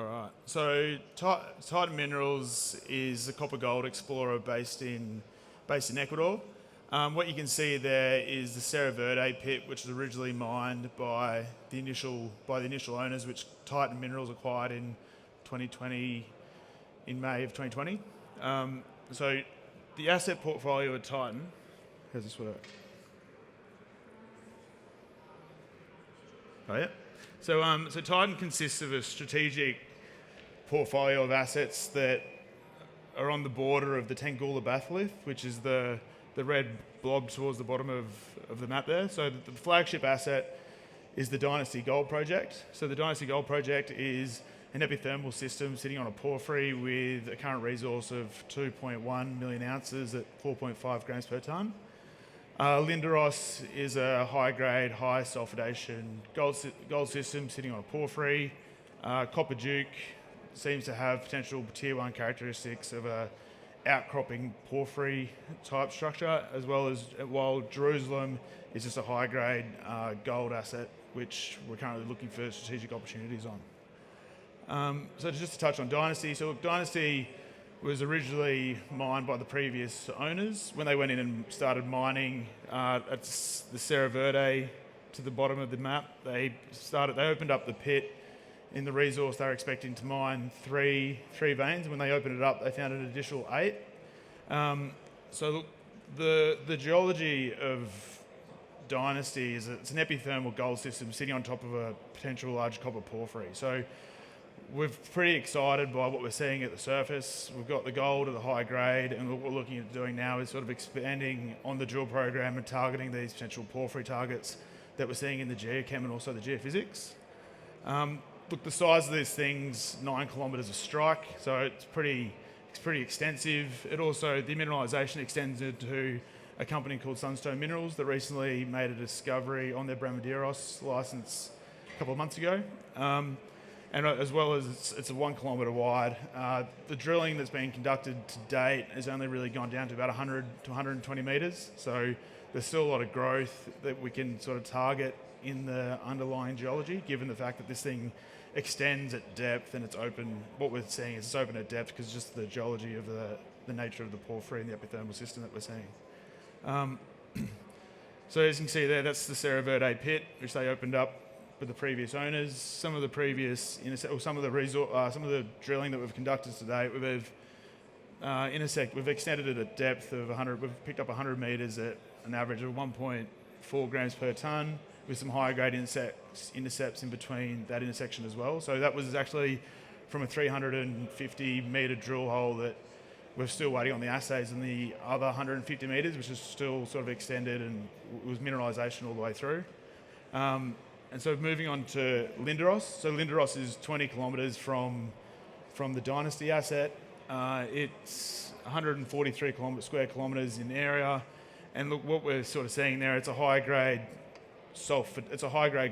All right. So Titan Minerals is a copper gold explorer based in Ecuador. What you can see there is the Cerro Verde pit, which was originally mined by the initial owners, which Titan Minerals acquired in 2020, in May of 2020. So the asset portfolio of Titan, how's this work? Oh yeah. So Titan consists of a strategic portfolio of assets that are on the border of the Tangula batholith, which is the red blob towards the bottom of the map there. So the flagship asset is the Dynasty gold project. So the Dynasty gold project is an epithermal system sitting on a porphyry with a current resource of 2.1 million ounces at 4.5 grams per tonne. Linderos is a high-grade, high sulfidation gold system sitting on a porphyry. Copper Duke seems to have potential tier 1 characteristics of a outcropping porphyry type structure, as well as, while Jerusalem is just a high-grade gold asset, which we're currently looking for strategic opportunities on. So just to touch on Dynasty. So Dynasty was originally mined by the previous owners. When they went in and started mining at the Cerro Verde to the bottom of the map, they opened up the pit. In the resource, they were expecting to mine three veins. When they opened it up, they found an additional 8. So the geology of Dynasty is it's an epithermal gold system sitting on top of a potential large copper porphyry. So we're pretty excited by what we're seeing at the surface. We've got the gold at the high grade, and what we're looking at doing now is sort of expanding on the drill program and targeting these potential porphyry targets that we're seeing in the geochem and also the geophysics. Look, the size of these things, 9 kilometres of strike, so it's pretty extensive. It also, the mineralisation extends into a company called Sunstone Minerals that recently made a discovery on their Bramaderos licence a couple of months ago. And as well as it's a 1 kilometre wide. The drilling that's been conducted to date has only really gone down to about 100 to 120 metres. So there's still a lot of growth that we can sort of target in the underlying geology, given the fact that this thing extends at depth and it's open. What we're seeing is it's open at depth because just the geology of the nature of the porphyry and the epithermal system that we're seeing. So as you can see there, that's the Cerro Verde pit, which they opened up with the previous owners. Some of the previous some of the drilling that we've conducted today, we've extended it at depth of 100. We've picked up 100 metres at an average of 1.4 grams per tonne, with some higher grade intercepts in between that intersection as well. So that was actually from a 350 metre drill hole that we're still waiting on the assays, and the other 150 metres, which is still sort of extended and was mineralisation all the way through. And so moving on to Linderos. So Linderos is 20 kilometres from the Dynasty asset. It's 143 square kilometres in area. And look, what we're sort of seeing there, it's a high-grade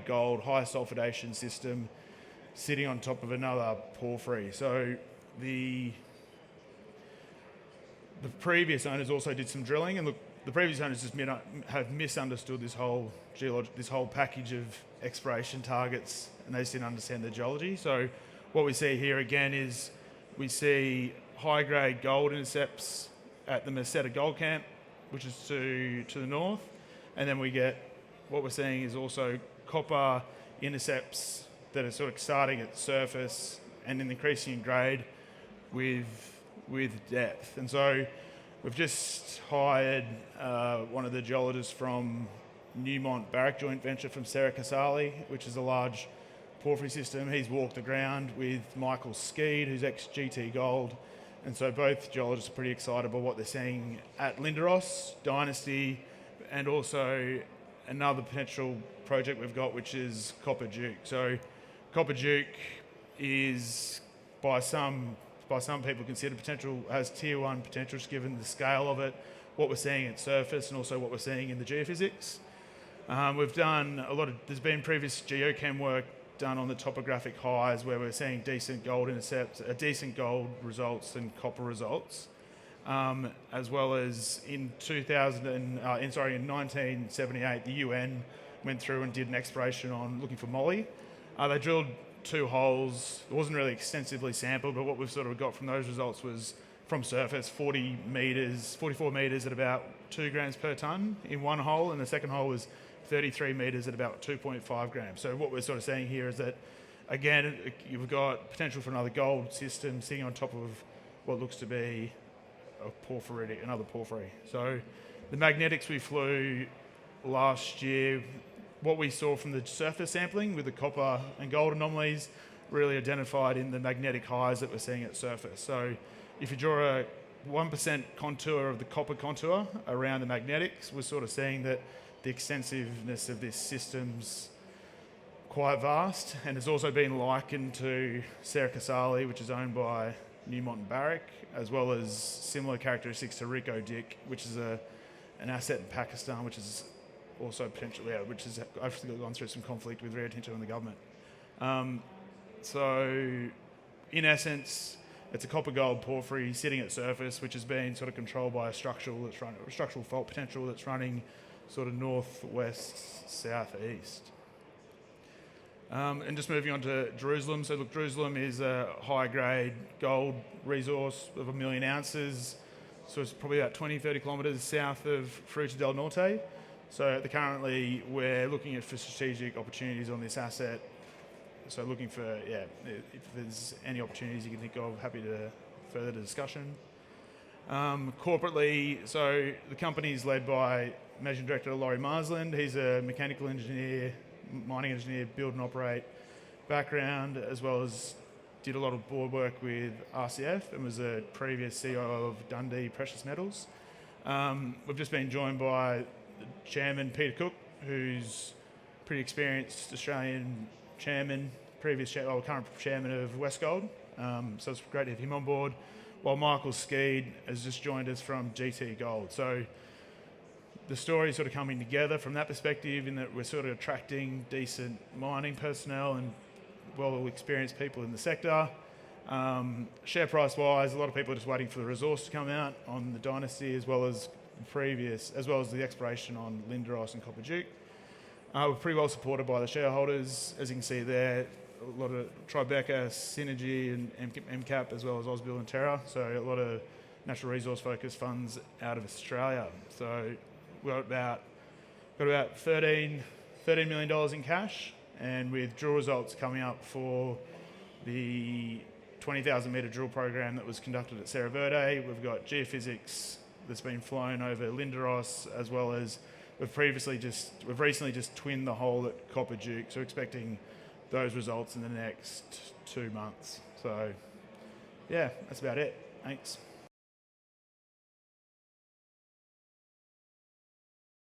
gold, high sulfidation system sitting on top of another porphyry. So the previous owners also did some drilling, and look, the previous owners just have misunderstood this whole package of exploration targets, and they just didn't understand the geology. So what we see here again is we see high-grade gold intercepts at the Meseta Gold Camp, which is to the north, and then we get what we're seeing is also copper intercepts that are sort of starting at the surface and then increasing in grade with depth. And so we've just hired one of the geologists from Newmont Barrick joint venture from Serra Casali, which is a large porphyry system. He's walked the ground with Michael Skeed, who's ex-GT Gold. And so both geologists are pretty excited by what they're seeing at Linderos, Dynasty, and also another potential project we've got, which is Copper Duke. So Copper Duke is, by some people, considered has tier 1 potential, just given the scale of it, what we're seeing at surface, and also what we're seeing in the geophysics. We've done there's been previous geochem work done on the topographic highs where we're seeing decent gold intercepts, decent gold results and copper results. As well as in 1978, the UN went through and did an exploration on looking for moly. They drilled 2 holes. It wasn't really extensively sampled, but what we've sort of got from those results was from surface 44 metres at about 2 grams per tonne in one hole, and the second hole was 33 metres at about 2.5 grams. So what we're sort of saying here is that, again, you've got potential for another gold system sitting on top of what looks to be another porphyry. So the magnetics we flew last year, what we saw from the surface sampling with the copper and gold anomalies really identified in the magnetic highs that we're seeing at surface. So if you draw a 1% contour of the copper contour around the magnetics, we're sort of seeing that the extensiveness of this system's quite vast, and it's also been likened to Serra Casali, which is owned by Newmont and Barrick, as well as similar characteristics to Reko Diq, which is an asset in Pakistan, which is also potentially, which has actually gone through some conflict with Rio Tinto and the government. So, in essence, it's a copper-gold porphyry sitting at surface, which has been sort of controlled by a structural fault potential that's running sort of northwest, southeast. And just moving on to Jerusalem. So look, Jerusalem is a high-grade gold resource of 1 million ounces. So it's probably about 20, 30 kilometres south of Fruta del Norte. So currently we're looking for strategic opportunities on this asset. So looking for, if there's any opportunities you can think of, happy to further the discussion. Corporately, so the company is led by Managing Director Laurence Marsland. He's a mechanical engineer, mining engineer, build and operate background, as well as did a lot of board work with RCF and was a previous CEO of Dundee Precious Metals. We've just been joined by the chairman, Peter Cook, who's pretty experienced Australian chairman, current chairman of Westgold. So it's great to have him on board, while Michael Skeed has just joined us from GT Gold. So the story is sort of coming together from that perspective, in that we're sort of attracting decent mining personnel and well-experienced people in the sector. Share price-wise, a lot of people are just waiting for the resource to come out on the Dynasty, as well as the exploration on Linderos and Copper Duke. We're pretty well supported by the shareholders, as you can see there. A lot of Tribeca, Synergy, and MCAP, as well as Ausbil and Terra. So a lot of natural resource-focused funds out of Australia. So we've got about $13 million in cash, and with drill results coming up for the 20,000 metre drill program that was conducted at Serra Verde. We've got geophysics that's been flown over Linderos, as well as we've recently just twinned the hole at Copper Duke, so expecting those results in the next 2 months. So yeah, that's about it. Thanks.